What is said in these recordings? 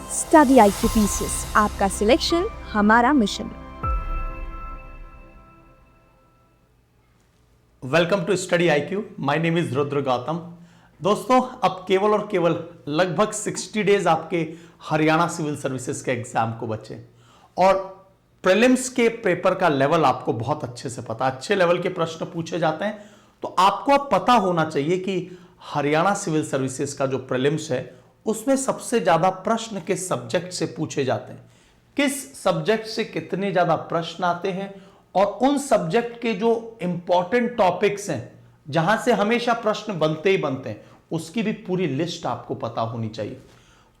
Study IQ pieces, आपका selection हमारा mission. Welcome to study IQ। My name is Rudra Gautam. दोस्तों, अब केवल और केवल लगभग 60 डेज आपके हरियाणा सिविल सर्विसेज के एग्जाम को बचे और प्रीलिम्स के पेपर का लेवल आपको बहुत अच्छे से पता, अच्छे लेवल के प्रश्न पूछे जाते हैं। तो आपको अब पता होना चाहिए कि हरियाणा सिविल सर्विसेज का जो प्रीलिम्स है उसमें सबसे ज्यादा प्रश्न किस सब्जेक्ट से पूछे जाते हैं, किस सब्जेक्ट से कितने ज्यादा प्रश्न आते हैं और उन सब्जेक्ट के जो इंपॉर्टेंट टॉपिक्स हैं जहां से हमेशा प्रश्न बनते ही बनते हैं, उसकी भी पूरी लिस्ट आपको पता होनी चाहिए।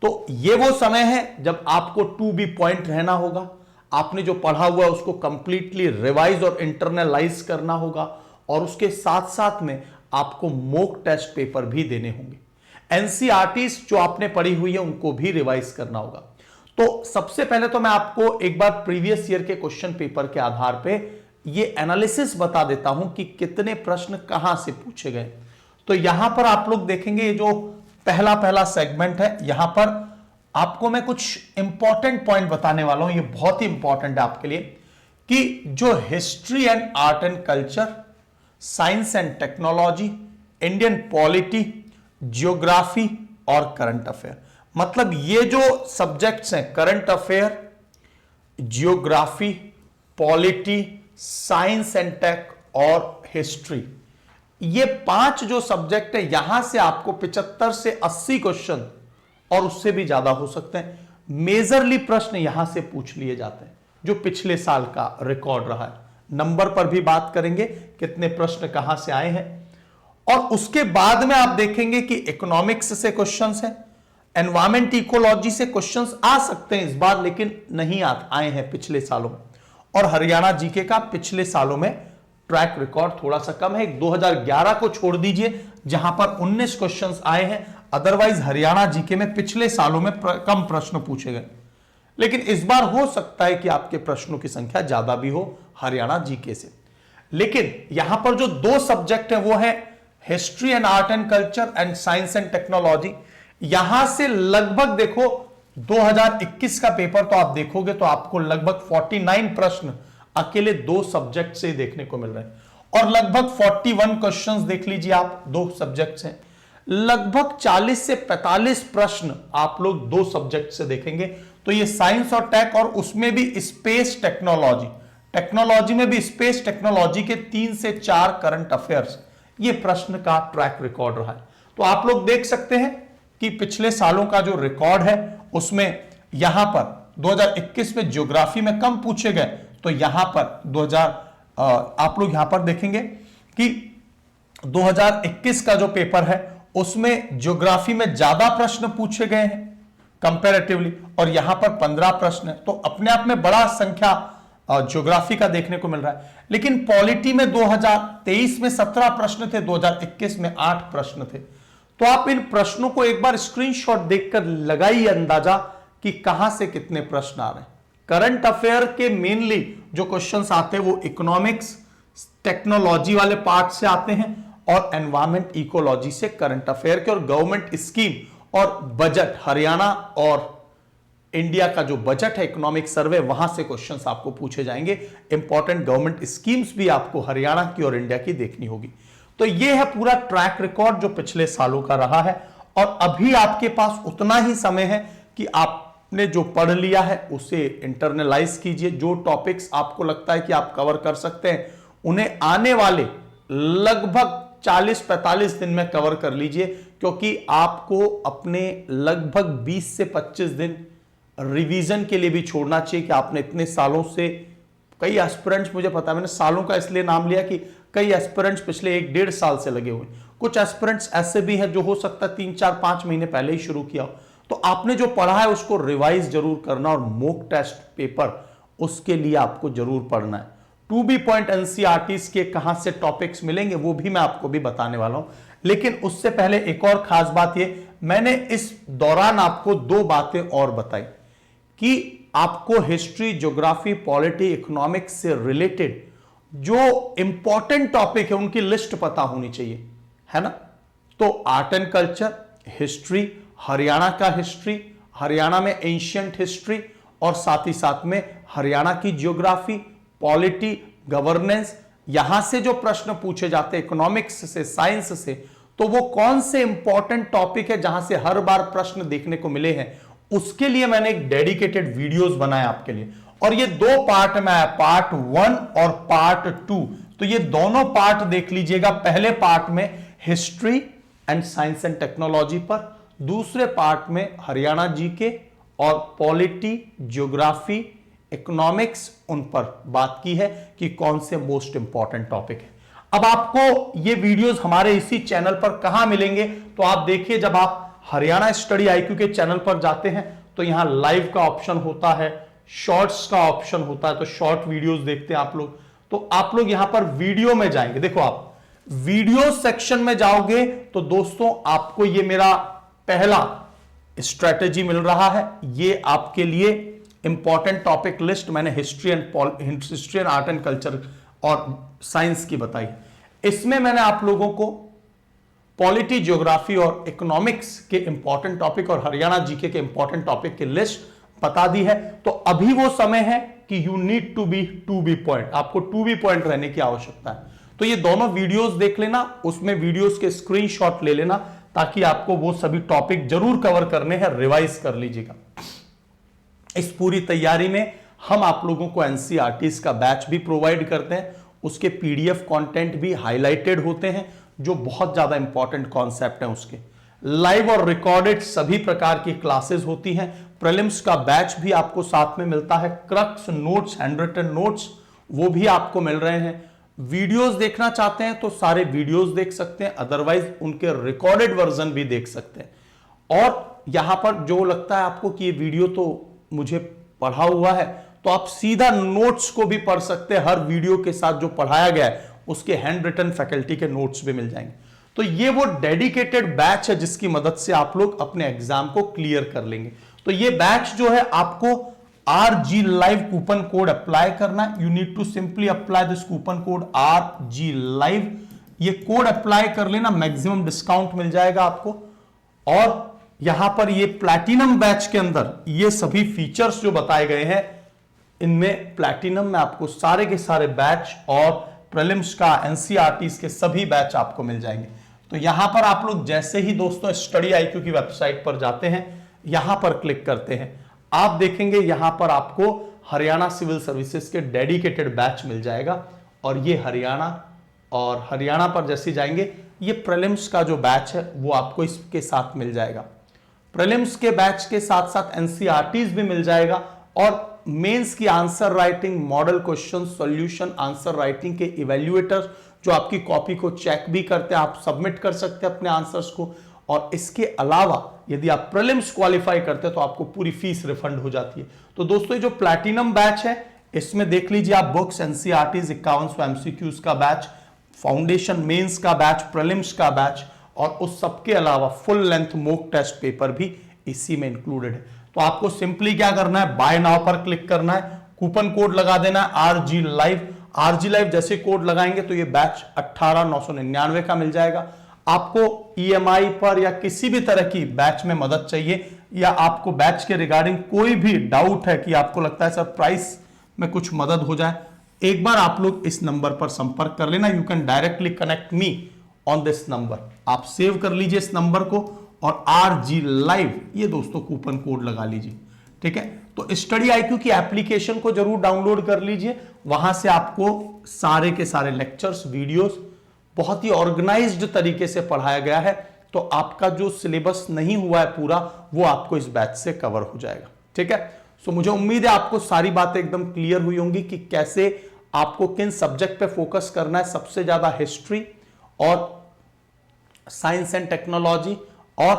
तो ये वो समय है जब आपको टू बी पॉइंट रहना होगा। आपने जो पढ़ा हुआ है उसको कंप्लीटली रिवाइज और इंटरनलाइज करना होगा और उसके साथ साथ में आपको मॉक टेस्ट पेपर भी देने होंगे। एनसीईआरटी जो आपने पढ़ी हुई है उनको भी रिवाइज करना होगा। तो सबसे पहले तो मैं आपको एक बार प्रीवियस ईयर के क्वेश्चन पेपर के आधार पे ये एनालिसिस बता देता हूं कि कितने प्रश्न कहां से पूछे गए। तो यहां पर आप लोग देखेंगे ये जो पहला सेगमेंट है, यहां पर आपको मैं कुछ इंपॉर्टेंट पॉइंट बताने वाला हूं। ये बहुत ही इंपॉर्टेंट है आपके लिए कि जो history and art and culture, science and technology, Indian polity, geography और करंट अफेयर, मतलब ये जो सब्जेक्ट्स हैं current affair, geography, polity, science and tech और हिस्ट्री, ये 5 जो सब्जेक्ट है यहां से आपको 75 से 80 क्वेश्चन और उससे भी ज्यादा हो सकते हैं मेजरली प्रश्न यहां से पूछ लिए जाते हैं, जो पिछले साल का रिकॉर्ड रहा है। नंबर पर भी बात करेंगे कितने प्रश्न कहां से आए हैं और उसके बाद में आप देखेंगे कि इकोनॉमिक्स से क्वेश्चंस हैं, एनवायरमेंट इकोलॉजी से क्वेश्चंस आ सकते हैं इस बार, लेकिन नहीं आए हैं पिछले सालों में। और हरियाणा जीके का पिछले सालों में ट्रैक रिकॉर्ड थोड़ा सा कम है, 2011 को छोड़ दीजिए जहां पर 19 क्वेश्चंस आए हैं। अदरवाइज हरियाणा जीके में पिछले सालों में कम प्रश्न पूछे गए, लेकिन इस बार हो सकता है कि आपके प्रश्नों की संख्या ज्यादा भी हो हरियाणा जीके से। लेकिन यहां पर जो 2 सब्जेक्ट है वो है history and art and culture and science and technology. यहां से लगभग देखो 2021 का पेपर तो आप देखोगे तो आपको लगभग 49 प्रश्न अकेले 2 सब्जेक्ट से देखने को मिल रहे हैं और लगभग 41 क्वेश्चंस देख लीजिए आप 2 सब्जेक्ट से। लगभग 40 से 45 प्रश्न आप लोग 2 सब्जेक्ट से देखेंगे। तो ये साइंस और टेक और उसमें भी स्पेस टेक्नोलॉजी, टेक्नोलॉजी में भी स्पेस टेक्नोलॉजी के 3 से 4 करंट अफेयर्स, ये प्रश्न का ट्रैक रिकॉर्ड रहा है। तो आप लोग देख सकते हैं कि पिछले सालों का जो रिकॉर्ड है उसमें यहां पर 2021 में ज्योग्राफी में कम पूछे गए, तो यहां पर आप लोग यहां पर देखेंगे कि 2021 का जो पेपर है उसमें ज्योग्राफी में ज्यादा प्रश्न पूछे गए हैं कंपैरेटिवली और यहां पर 15 प्रश्न है। तो अपने आप में बड़ा संख्या ज्योग्राफी का देखने को मिल रहा है। लेकिन पॉलिटी में 2023 में 17 प्रश्न थे, 2021 में 8 प्रश्न थे। तो आप इन प्रश्नों को एक बार स्क्रीनशॉट देखकर लगाइए अंदाजा कि कहां से कितने प्रश्न आ रहे हैं। करंट अफेयर के मेनली जो क्वेश्चंस आते हैं वो इकोनॉमिक्स, टेक्नोलॉजी वाले पार्ट से आते हैं और एनवायरमेंट इकोलॉजी से करंट अफेयर के, और गवर्नमेंट स्कीम और बजट, हरियाणा और इंडिया का जो बजट है इकोनॉमिक सर्वे, वहां से क्वेश्चंस आपको पूछे जाएंगे। इंपॉर्टेंट गवर्नमेंट स्कीम्स भी आपको हरियाणा की और इंडिया की देखनी होगी। तो यह है पूरा ट्रैक रिकॉर्ड जो पिछले सालों का रहा है और अभी आपके पास उतना ही समय है कि आपने जो पढ़ लिया है उसे इंटरनलाइज कीजिए। जो टॉपिक्स आपको लगता है कि आप कवर कर सकते हैं उन्हें आने वाले लगभग 40-45 दिन में कवर कर लीजिए, क्योंकि आपको अपने लगभग 20 से 25 दिन रिवीजन के लिए भी छोड़ना चाहिए कि आपने इतने सालों से, कई एस्पिरेंट्स, मुझे पता है मैंने सालों का इसलिए नाम लिया कि कई एस्पिरेंट्स पिछले 1-1.5 साल से लगे हुए, कुछ एस्पिरेंट्स ऐसे भी हैं जो हो सकता है 3-4-5 महीने पहले ही शुरू किया हो। तो आपने जो पढ़ा है उसको रिवाइज जरूर करना और मॉक टेस्ट पेपर उसके लिए आपको जरूर पढ़ना है। टू बी पॉइंट एनसीईआरटीज के कहां से टॉपिक्स मिलेंगे वो भी मैं आपको भी बताने वाला हूं, लेकिन उससे पहले एक और खास बात ये, मैंने इस दौरान आपको 2 बातें और बताई कि आपको हिस्ट्री, ज्योग्राफी, पॉलिटी, इकोनॉमिक्स से रिलेटेड जो इंपॉर्टेंट टॉपिक है उनकी लिस्ट पता होनी चाहिए, है ना। तो art and culture, history, Haryana का हिस्ट्री, हरियाणा में एंशियंट हिस्ट्री और साथ ही साथ में हरियाणा की ज्योग्राफी, पॉलिटी, गवर्नेंस, यहां से जो प्रश्न पूछे जाते हैं इकोनॉमिक्स से, साइंस से, तो वो कौन से इंपॉर्टेंट टॉपिक है जहां से हर बार प्रश्न देखने को मिले हैं, उसके लिए मैंने एक डेडिकेटेड वीडियोस बनाए आपके लिए। और ये दो पार्ट में आया, पार्ट 1 और पार्ट 2। तो ये दोनों पार्ट देख लीजिएगा। पहले पार्ट में history and science and technology पर, दूसरे पार्ट में हरियाणा जीके और पॉलिटी, ज्योग्राफी, इकोनॉमिक्स, उन पर बात की है कि कौन से मोस्ट इंपॉर्टेंट टॉपिक है। अब आपको ये वीडियोस हमारे इसी चैनल पर कहां मिलेंगे, तो आप देखिए, जब आप हरियाणा स्टडी आईक्यू के चैनल पर जाते हैं तो यहां लाइव का ऑप्शन होता है, शॉर्ट्स का ऑप्शन होता है, तो शॉर्ट वीडियोस देखते हैं आप लोग, तो आप लोग यहां पर वीडियो में जाएंगे। देखो, आप वीडियो सेक्शन में जाओगे तो दोस्तों आपको ये मेरा पहला स्ट्रेटेजी मिल रहा है। ये आपके लिए इंपॉर्टेंट टॉपिक लिस्ट मैंने history and art and culture और साइंस की बताई। इसमें मैंने आप लोगों को पॉलिटी, ज्योग्राफी और इकोनॉमिक्स के इंपॉर्टेंट टॉपिक और हरियाणा जीके के इंपॉर्टेंट टॉपिक की लिस्ट बता दी है। तो अभी वो समय है कि you need to be point, आपको टू बी पॉइंट रहने की आवश्यकता है। तो ये दोनों वीडियोस देख लेना, उसमें वीडियोस के स्क्रीनशॉट ले लेना, ताकि आपको वो सभी टॉपिक जरूर कवर करने हैं, रिवाइज कर लीजिएगा। इस पूरी तैयारी में हम आप लोगों को एनसीईआरटीज का बैच भी प्रोवाइड करते हैं, उसके पीडीएफ कंटेंट भी हाईलाइटेड होते हैं, जो बहुत ज्यादा इंपॉर्टेंट कॉन्सेप्ट है उसके। लाइव और रिकॉर्डेड सभी प्रकार की क्लासेस होती हैं। प्रीलिम्स का बैच भी आपको साथ में मिलता है, क्रक्स नोट्स, हैंडरिटन नोट्स, वो भी आपको मिल रहे हैं। वीडियोस देखना चाहते हैं तो सारे वीडियोस देख सकते हैं, अदरवाइज उनके रिकॉर्डेड वर्जन भी देख सकते हैं। और यहां पर जो लगता है आपको कि ये वीडियो तो मुझे पढ़ा हुआ है, तो आप सीधा नोट्स को भी पढ़ सकते हैं। हर वीडियो के साथ जो पढ़ाया गया है उसके हैंड रिटन फैकल्टी के नोट्स भी मिल जाएंगे। तो ये वो डेडिकेटेड बैच है जिसकी मदद से आप लोग अपने एग्जाम को क्लियर कर लेंगे। तो ये बैच जो है, आपको RG Live coupon code apply करना है। You need to simply apply this coupon code RG Live। ये कोड अप्लाई कर लेना, मैक्सिमम डिस्काउंट मिल जाएगा आपको। और यहां पर ये प्लैटिनम बैच के अंदर ये सभी फीचर्स जो बताए गए हैं, इनमें प्लैटिनम में आपको सारे के सारे बैच और प्रीलिम्स का, एनसीईआरटीज के सभी बैच आपको मिल जाएंगे। तो यहां पर आप लोग जैसे ही दोस्तों स्टडी आईक्यू की वेबसाइट पर जाते हैं, यहां पर क्लिक करते हैं, आप देखेंगे यहां पर आपको हरियाणा सिविल सर्विसेज के डेडिकेटेड बैच मिल जाएगा। और ये हरियाणा पर जैसे जाएंगे, ये प्रीलिम्स का जो बैच है वो आपको इसके साथ मिल जाएगा। प्रीलिम्स के बैच के साथ साथ एनसीईआरटीज भी मिल जाएगा, और मेंस की answer writing, model question solution, answer writing के इवैल्यूएटर जो आपकी कॉपी को चेक भी करते हैं, आप सबमिट कर सकते हैं अपने आंसर्स को। और इसके अलावा यदि आप प्रीलिम्स क्वालिफाई करते हैं तो आपको पूरी फीस रिफंड हो जाती है। तो दोस्तों ये जो प्लैटिनम बैच है, इसमें देख लीजिए आप बुक्स, एनसीईआरटीज, 5100 एमसीक्यूज का बैच, फाउंडेशन मेंस का बैच, प्रीलिम्स का बैच, और उस सबके अलावा full length mock test paper भी इसी में इंक्लूडेड है। तो आपको सिंपली क्या करना है, बाय नाउ पर क्लिक करना है, कूपन कोड लगा देना है RG Live। RG Live जैसे कोड लगाएंगे तो ये बैच 18,999 का मिल जाएगा। आपको EMI पर या किसी भी तरह की बैच में मदद चाहिए, या आपको बैच के रिगार्डिंग कोई भी डाउट है कि आपको लगता है सर प्राइस में कुछ मदद हो जाए, एक बार आप लोग इस नंबर पर संपर्क कर लेना। You can directly connect me on this number. आप सेव कर लीजिए इस नंबर को, और RG Live ये दोस्तों कूपन कोड लगा लीजिए, ठीक है। तो स्टडी आईक्यू की एप्लीकेशन को जरूर डाउनलोड कर लीजिए, वहां से आपको सारे के सारे लेक्चर्स, वीडियोस बहुत ही ऑर्गेनाइज्ड तरीके से पढ़ाया गया है। तो आपका जो सिलेबस नहीं हुआ है पूरा, वो आपको इस बैच से कवर हो जाएगा, ठीक है। सो मुझे उम्मीद है आपको सारी बातें एकदम क्लियर हुई होंगी कि कैसे आपको किन सब्जेक्ट पे फोकस करना है। सबसे ज्यादा हिस्ट्री और साइंस एंड टेक्नोलॉजी और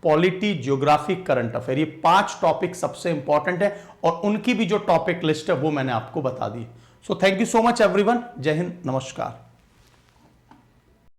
पॉलिटी, ज्योग्राफी, करंट अफेयर, ये 5 टॉपिक सबसे इंपॉर्टेंट है, और उनकी भी जो टॉपिक लिस्ट है वो मैंने आपको बता दी। So thank you so much everyone. जय हिंद, नमस्कार।